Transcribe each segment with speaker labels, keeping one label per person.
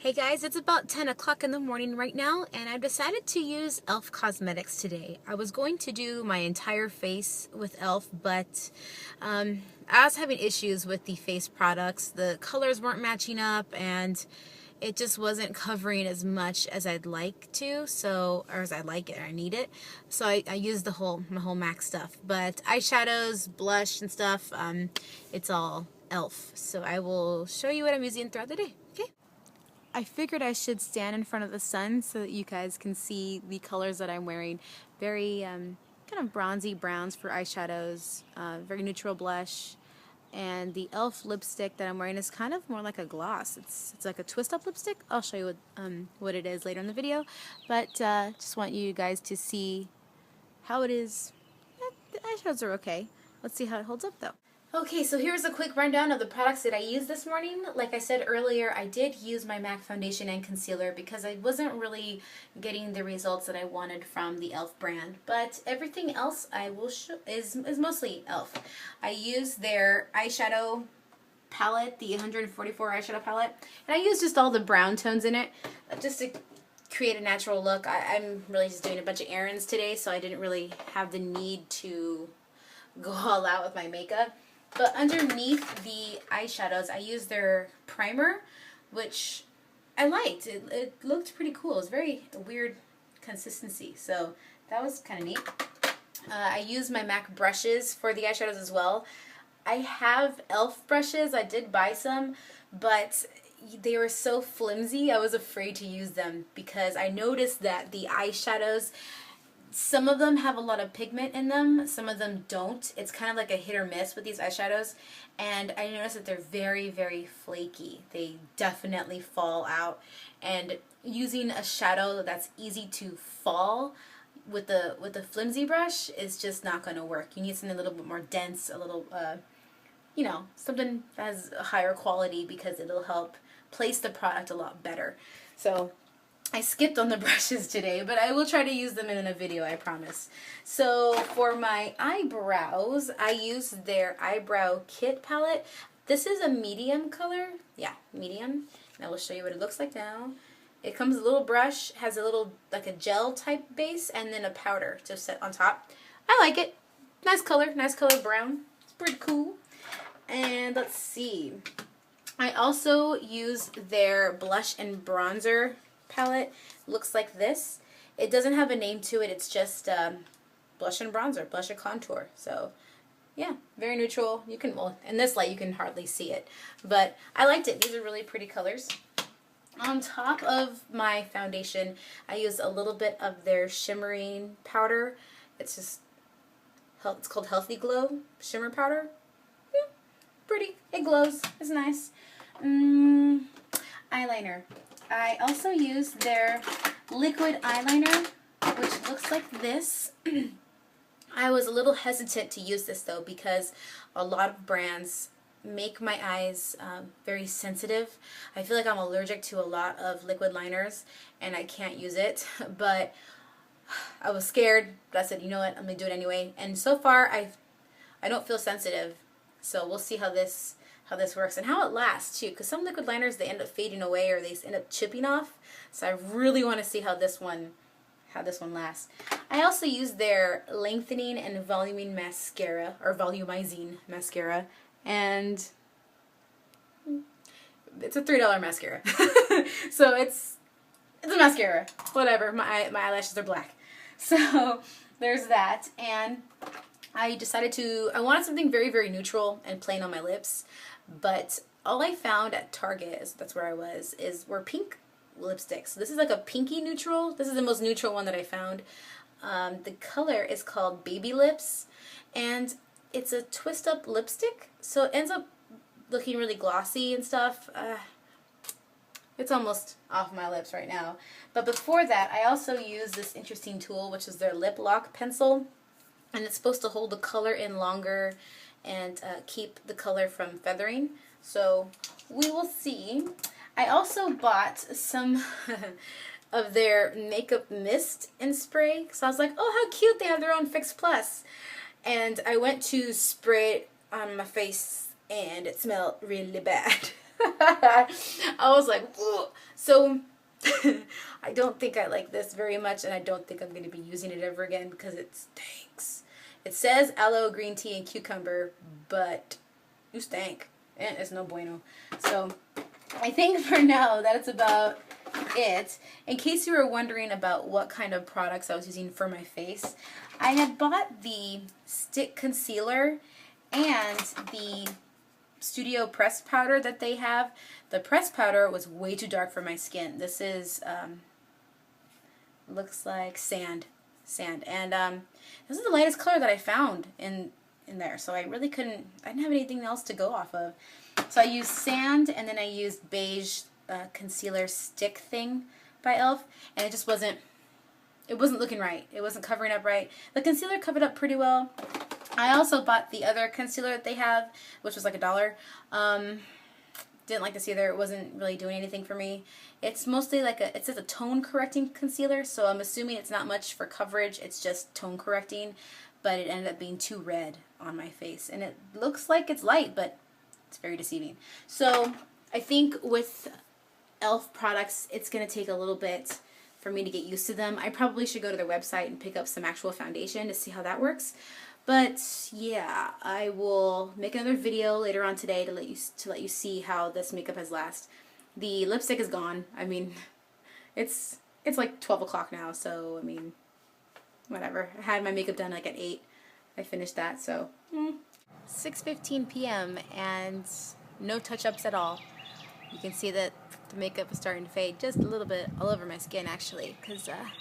Speaker 1: Hey guys, it's about 10 o'clock in the morning right now, and I've decided to use e.l.f. cosmetics today. I was going to do my entire face with e.l.f., but I was having issues with the face products. The colors weren't matching up, and it just wasn't covering as much as I'd like to, or as I like it or I need it. So I used my whole MAC stuff. But eyeshadows, blush, and stuff, it's all e.l.f. So I will show you what I'm using throughout the day. Okay. I figured I should stand in front of the sun so that you guys can see the colors that I'm wearing. Very kind of bronzy browns for eyeshadows, very neutral blush, and the e.l.f. lipstick that I'm wearing is kind of more like a gloss. It's like a twist-up lipstick. I'll show you what it is later in the video, but just want you guys to see how it is. The eyeshadows are okay. Let's see how it holds up though. Okay, so here's a quick rundown of the products that I used this morning. Like I said earlier, I did use my MAC foundation and concealer because I wasn't really getting the results that I wanted from the e.l.f. brand. But everything else I will show is mostly e.l.f. I used their eyeshadow palette, the 144 eyeshadow palette, and I used just all the brown tones in it just to create a natural look. I'm really just doing a bunch of errands today, so I didn't really have the need to go all out with my makeup. But underneath the eyeshadows, I used their primer, which I liked. It looked pretty cool. It was very weird consistency, so that was kind of neat. I used my MAC brushes for the eyeshadows as well. I have e.l.f. brushes. I did buy some, but they were so flimsy, I was afraid to use them because I noticed that the eyeshadows, some of them have a lot of pigment in them, some of them don't. It's kind of like a hit or miss with these eyeshadows, and I noticed that they're very, very flaky. They definitely fall out, and using a shadow that's easy to fall with the flimsy brush is just not going to work. You need something a little bit more dense, a little, something that has a higher quality because it'll help place the product a lot better. So I skipped on the brushes today, but I will try to use them in a video, I promise. So for my eyebrows, I used their eyebrow kit palette. This is a medium color. Yeah, medium. And I will show you what it looks like now. It comes with a little brush, has a little, like a gel type base, and then a powder to set on top. I like it. Nice color brown. It's pretty cool. And let's see. I also used their blush and bronzer palette. Looks like this. It doesn't have a name to it. It's just blush and bronzer, blush and contour. So yeah, very neutral. You can, well, in this light you can hardly see it, but I liked it. These are really pretty colors. On top of my foundation, I used a little bit of their shimmering powder. It's called Healthy Glow Shimmer Powder. Yeah, pretty. It glows. It's nice. Eyeliner. I also used their liquid eyeliner, which looks like this. I was a little hesitant to use this though because a lot of brands make my eyes very sensitive. I feel like I'm allergic to a lot of liquid liners and I can't use it, but I was scared, but I said, you know what, I'm gonna do it anyway. And so far I don't feel sensitive, so we'll see how this works and how it lasts too, because some liquid liners, they end up fading away or they end up chipping off, so I really want to see how this one lasts. I also used their lengthening and voluming mascara, or volumizing mascara, and it's a $3 mascara. So it's a mascara, whatever. My eyelashes are black, so there's that. And I decided I wanted something very, very neutral and plain on my lips, but all I found at Target, that's where I was, were pink lipsticks. So this is like a pinky neutral. This is the most neutral one that I found. The color is called Baby Lips, and it's a twist-up lipstick, so it ends up looking really glossy and stuff. It's almost off my lips right now. But before that, I also used this interesting tool, which is their lip lock pencil. And it's supposed to hold the color in longer and keep the color from feathering. So we will see. I also bought some of their makeup mist and spray. So I was like, oh, how cute, they have their own Fix Plus. And I went to spray it on my face and it smelled really bad. I was like, ugh. So I don't think I like this very much, and I don't think I'm going to be using it ever again because it stinks. It says aloe, green tea, and cucumber, but you stank. And it's no bueno. So I think for now that's about it. In case you were wondering about what kind of products I was using for my face, I had bought the stick concealer and the studio press powder that they have. The press powder was way too dark for my skin. This is looks like sand, and this is the lightest color that I found in there. So I really couldn't. I didn't have anything else to go off of. So I used sand, and then I used beige concealer stick thing by e.l.f. and it just wasn't. It wasn't looking right. It wasn't covering up right. The concealer covered up pretty well. I also bought the other concealer that they have, which was like $1. Didn't like this either. It wasn't really doing anything for me. It's mostly like it says a tone correcting concealer, so I'm assuming it's not much for coverage. It's just tone correcting, but it ended up being too red on my face. And it looks like it's light, but it's very deceiving. So I think with e.l.f. products, it's going to take a little bit for me to get used to them. I probably should go to their website and pick up some actual foundation to see how that works. But yeah, I will make another video later on today to let you see how this makeup has lasted. The lipstick is gone. I mean, it's like 12 o'clock now, so I mean, whatever. I had my makeup done like at 8. I finished that, so 6:15 p.m. and no touch-ups at all. You can see that the makeup is starting to fade just a little bit all over my skin, actually, because I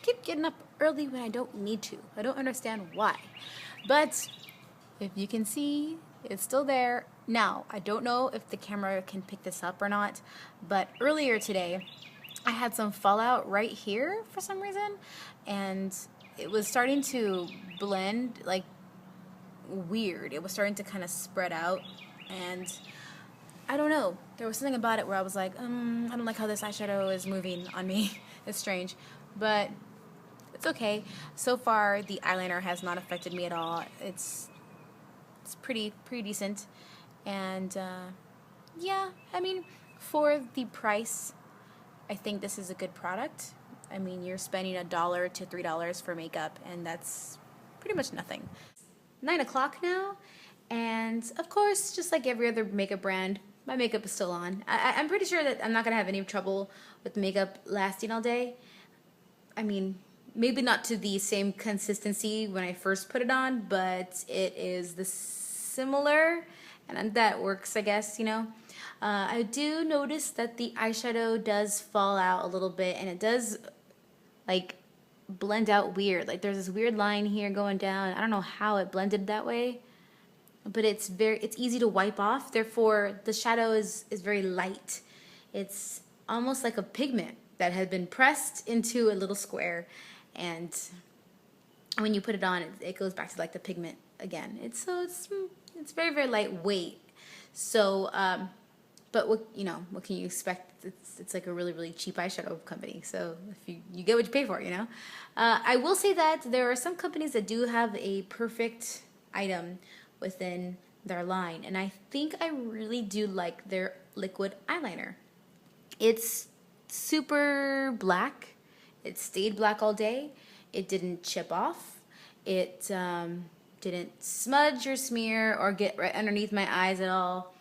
Speaker 1: keep getting up early when I don't need to. I don't understand why. But if you can see, it's still there. Now, I don't know if the camera can pick this up or not, but earlier today, I had some fallout right here for some reason, and it was starting to blend like weird. It was starting to kind of spread out, and I don't know. There was something about it where I was like, I don't like how this eyeshadow is moving on me. It's strange, but it's okay. So far, the eyeliner has not affected me at all. It's pretty decent, and yeah, I mean, for the price, I think this is a good product. I mean, you're spending $1 to $3 for makeup, and that's pretty much nothing. 9 o'clock now, and of course, just like every other makeup brand, my makeup is still on. I'm pretty sure that I'm not going to have any trouble with makeup lasting all day. I mean, maybe not to the same consistency when I first put it on, but it is the similar, and that works, I guess, you know. I do notice that the eyeshadow does fall out a little bit, and it does, like, blend out weird. Like, there's this weird line here going down. I don't know how it blended that way, but it's easy to wipe off. Therefore, the shadow is very light. It's almost like a pigment that had been pressed into a little square, and when you put it on, it goes back to like the pigment again. It's very lightweight. So, but what can you expect? It's like a really cheap eyeshadow company. So if you get what you pay for, you know. I will say that there are some companies that do have a perfect item within their line, and I think I really do like their liquid eyeliner. It's super black. It stayed black all day. It didn't chip off. It didn't smudge or smear or get right underneath my eyes at all.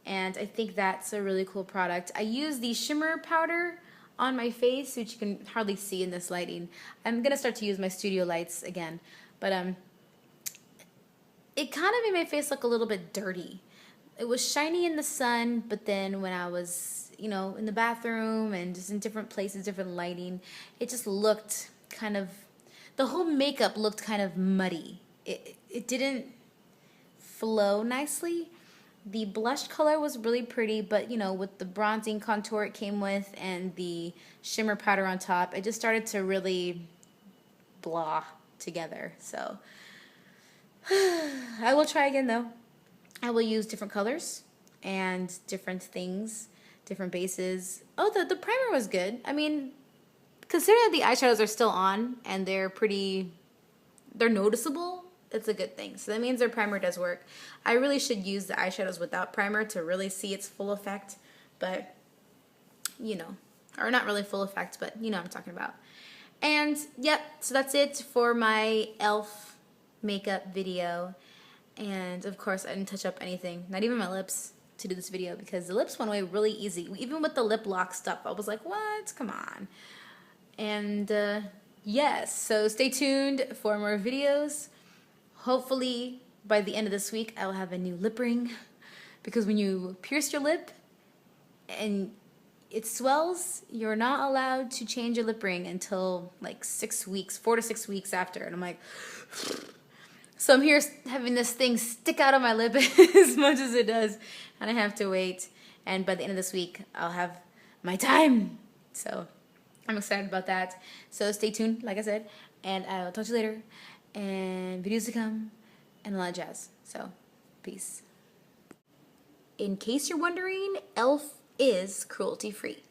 Speaker 1: And I think that's a really cool product. I use the shimmer powder on my face, which you can hardly see in this lighting. I'm going to start to use my studio lights again. But it kind of made my face look a little bit dirty. It was shiny in the sun, but then when I was, in the bathroom and just in different places, different lighting, it just looked kind of, the whole makeup looked kind of muddy. It didn't flow nicely. The blush color was really pretty, but with the bronzing contour it came with and the shimmer powder on top, it just started to really blah together. So I will try again though. I will use different colors and different things, different bases. Oh, the primer was good. I mean, considering that the eyeshadows are still on and they're noticeable, it's a good thing. So that means their primer does work. I really should use the eyeshadows without primer to really see its full effect, but you know, or not really full effect, but you know what I'm talking about. And yep, so that's it for my e.l.f. makeup video. And of course, I didn't touch up anything, not even my lips, to do this video because the lips went away really easy. Even with the lip lock stuff, I was like, what? Come on. And yes, so stay tuned for more videos. Hopefully, by the end of this week, I will have a new lip ring, because when you pierce your lip and it swells, you're not allowed to change your lip ring until like 6 weeks, 4 to 6 weeks after. And I'm like, so I'm here having this thing stick out of my lip as much as it does, and I have to wait. And by the end of this week, I'll have my time. So I'm excited about that. So stay tuned, like I said, and I'll talk to you later. And videos to come, and a lot of jazz. So, peace. In case you're wondering, e.l.f. is cruelty-free.